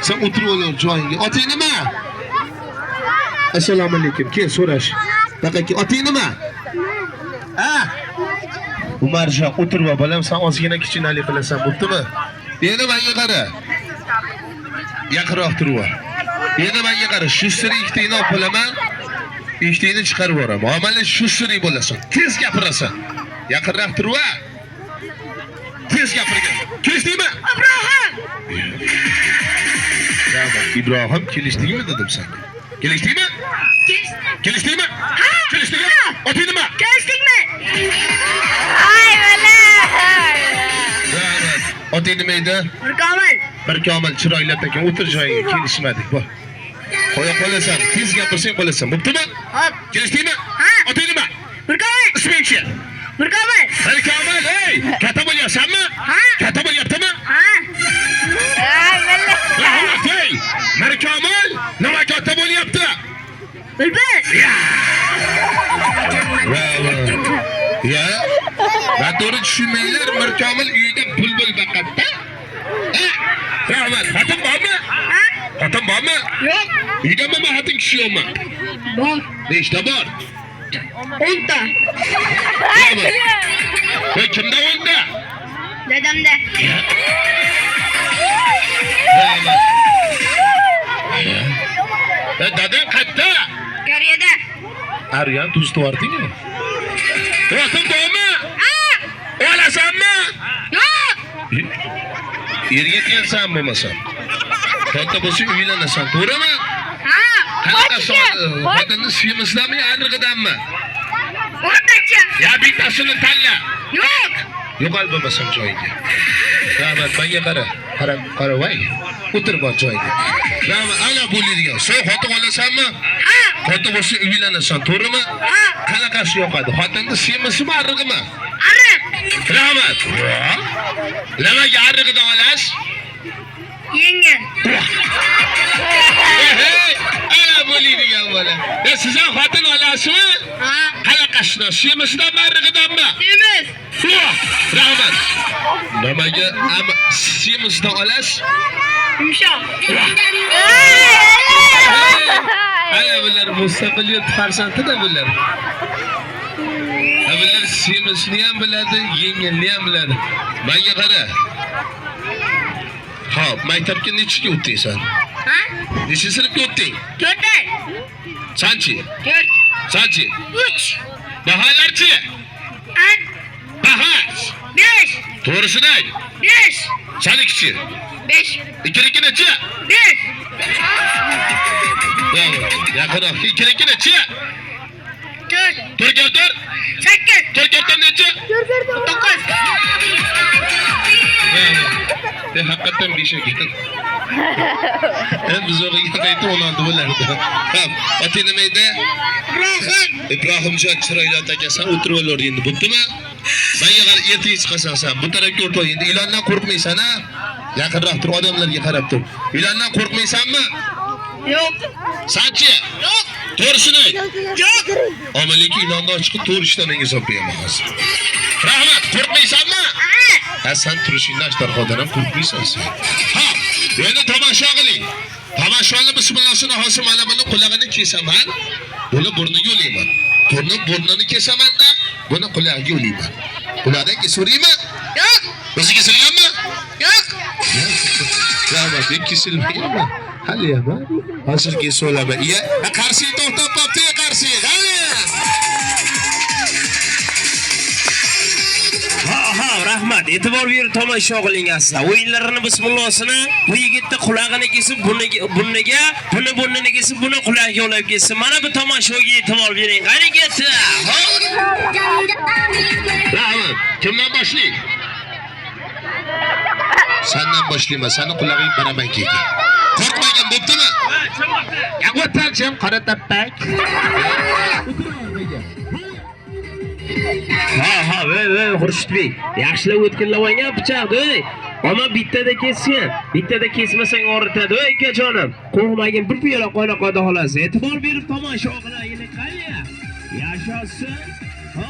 Sen oturup olur joyinga. Oting nima? Assalomu alaykum. Kel so'rash. Baqaki oting nima? Ha? Umarjon o'tirib bolam, sen ozgina kichkinalik qilasan, bo'ptimi? Endi menga qara. Yaqinroq turib ol. Endi menga qara, shu siri ikkitangni olib olaman. Ikkitangni chiqarib yuboraman. Mana shu siri bo'lasan. Tez gapirasan. Yaqinroq turib ol. Tez gapirgin. Kelishdingmi? İbrahim kelishdingmi dedim sen. Kelishdingmi? Kelishdingmi? Kelishdingmi? Otingmi? Kelishdingmi? Ay valla. Oting nima edi? Bir komil chiroyli ekan. O'tir joyiga, kelishmadik. Bor. Qo'ya qolasan, tez gapirsang qolasan. Bo'ptimi? Hop. Kelishdingmi? Oting nima? Mirkomil. Isming-chi? Mirkomil. Mirkomil, hey! Katta bo'lyapsanmi? Katta bo'lyaptimi? Ay valla. Rahmat, hey! Mirkomil, nima katta bo'lyapti? Bilbis. Ya. Ben doğru düşünmeyler, Mirkomil uyida bulbul baqatda. Rahmat, xotin bormi? Xotin bormi? Yo'q. Uyda nima xotin kishi yo'qmi? Bor. Nechta bor? 10 ta. Voy, kimda 10 ta? Dadamda. Rahmat. Dadang qayerda? Koreada. Aryan tuzda bordingmi? Xotin bormi? Olasanmi? Yo'q. Erga kelsan bo'lmasa. Katta bo'lsa uylanasan, to'g'rimi? Qanaqa xotinni suymasdanmi, anig'idanmi? O'rtacha. Ya bittasini tanla. Yo'q. Yo'qol bo'lmasam joyiga. Rahmat, menga qara. Qara voy. O'tir bor joyiga. Rahmat, ana bo'ladigan. Sen xotin olasanmi? Xotin bo'lsa uylanasan, to'g'rimi? Qanaqasi yoqadi? Xotinni suymasimi, anig'imi? Ariq. Rahmat. Nimaga anig'idan olasiz? Yengil. Ana bo'ladigan bola. Siz ham xotin olasizmi? Qanaqasidan? Suymasdanmi, anig'idanmi? Semiz. Rahmat. Nimaga suymasdan olasiz? Yumshoq. Ana bular mustaqiliyat farzandida bular. Bular semisni ham biladi, yengilni ham biladi. Menga qara. Xo'p, maktabga nechiga o'tdingsan? Nechi sinfga o'tding? 4. Sanchi? 4. Sanchi? 3. Baholarchi? Baho? 5. To'g'risini ayt. 5. Sanikichi? 5. Ikkiniki nechi? 5. Yaqinroq. Ikkiniki nechi? 4. 4 ga 4? 8. 4 ga 4 nechi? 9. Haqiqatan beshak ekan. Biz o'g'liga qaytib 16 bo'lardi. Xo'p, oting nima edi? Ibrohimjon chiroyli akasan, o'tirib olar endi, bo'ptimi? Menga qara, ertaga chiqasan sen. Bu tarafga o'tir endi. Ilondan qo'rqmaysan, ha? Yaqinroq tur, odamlarga qarab tur. Ilondan qo'rqmaysanmi? Yo'q. Sanchi? Yo'q. To'g'risini ayt. Yo'q. Omaliki ilondan chiqib to'g'ri ishdan menga hisob beramiz. Rahmat, qo'rqmaysanmi? Ha, sen turishingdan ashtarxodan ham qo'rqmaysan sen. Ha, endi tomosha qiling. Tomoshani bismillahini hosil mana buni qulog'ini kesaman. Buni burniga yo'layman. Burnini kesaman-da, buni qulog'iga yo'layman. Qulog'idan kesaveraymi? Yo'q. O'zi kesilganmi? Yo'q. Rahmat, deb kesilmaymi? Hali ham, ha? Hozir kesolaman. Iya, qarshi to'xtab qopti, qarshi. Ha, rahmat. E'tibor berib tomosha qiling asla. O'yinlarini bismillahsini bu yigitni qulog'ini kesib, burniga, burnini kesib, buni qulog'iga olib ketsin. Mana bu tomoshaga e'tibor bering. Qani ketdi. Rahmat. Kimdan boshlaylik? Sendan boshlayman. Seni qulog'ing baraman kelgan. Qo'rqmagan bo'ptimi? Ya o'tarchim, qora tappak. Ha, Xurshidbek. Yaxshilab o'tkirlavangan pichoqni, ey. Ama bittada kessin. Bittada kesmasang og'ritadi, ey akajonim. Qo'rqmagin, bir piyola qo'ynoqda xolasi. E'tibor berib tomosha qilaylik, qani. Yashasın. Ha?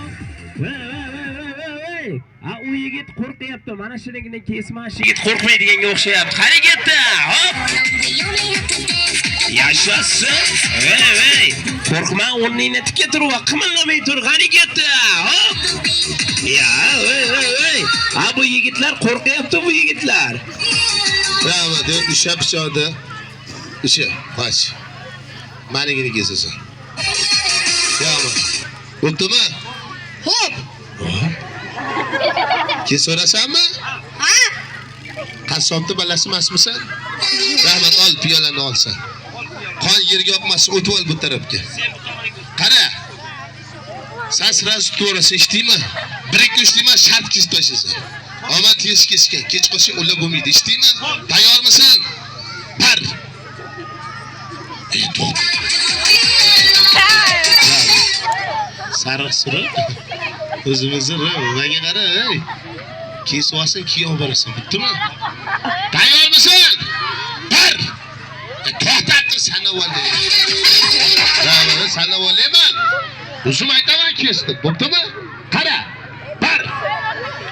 Ha, u yigit qo'rqyapti. Mana shuningni kesmash. Yigit qo'rqmaydiganga o'xshayapti. Qani ketdi. Hop. Boshlasın. Ey. Qo'rqma, o'rningni tikka turib, qimillamay tur, qani ketdi. Hop. Ya, ey. Ha bu yigitlar qo'rqyapti bu yigitlar. Rahmat, isha pichoqda. Isha, qoch. Manigini kesasan. Yama. Bo'ptimi? Hop. Kesorasanmi? Ha? Qassobni balasi emasmisan? Rahmat, ol piyolani olsan. Qon yerga oqmasin, o'tib ol bu tarafga. Qara. Sen sirasi to'g'risi eshitdingmi? 1-2-3 demas shart kesib tashlasan. Omad kesishga, kech qolsang ular bo'lmaydi, eshitdingmi? Tayyormisan? Bar. To'p. Sariq sura. O'zimizni nimaga qara, ey. Kesib olsang, kiyib borasan, bittimi? Tayyormisan? Bar. To'xtatdir sanavali. Rahmat, sanavalayman. O'zim aytaman kesdi, bo'ptimi? Qara. Bar.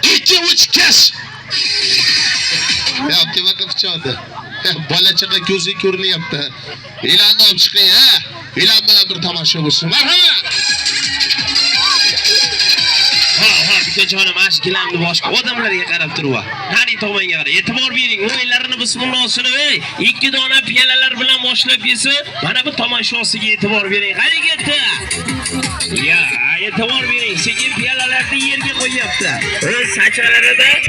2-3 kes. Ya, kimaka pichoqda. Bola chaqa ko'zi ko'rinyapti. E'lonni olib chiqing, ha? E'lon bilan bir tomosha bo'lsin. Marhamat. Ha, bikajonim ashkilamni boshqa odamlarga qarab turib. Qani tomonga qara, e'tibor bering. O'yinlarini bismillahsini ey. 2 dona piyalalar bilan boshlab yesa, mana bu tomoshasiga e'tibor bering. Qani ketdi. Ya, e'tibor bering. Sekin piyalalarni yerga qo'yapti. O'z sachalarida hech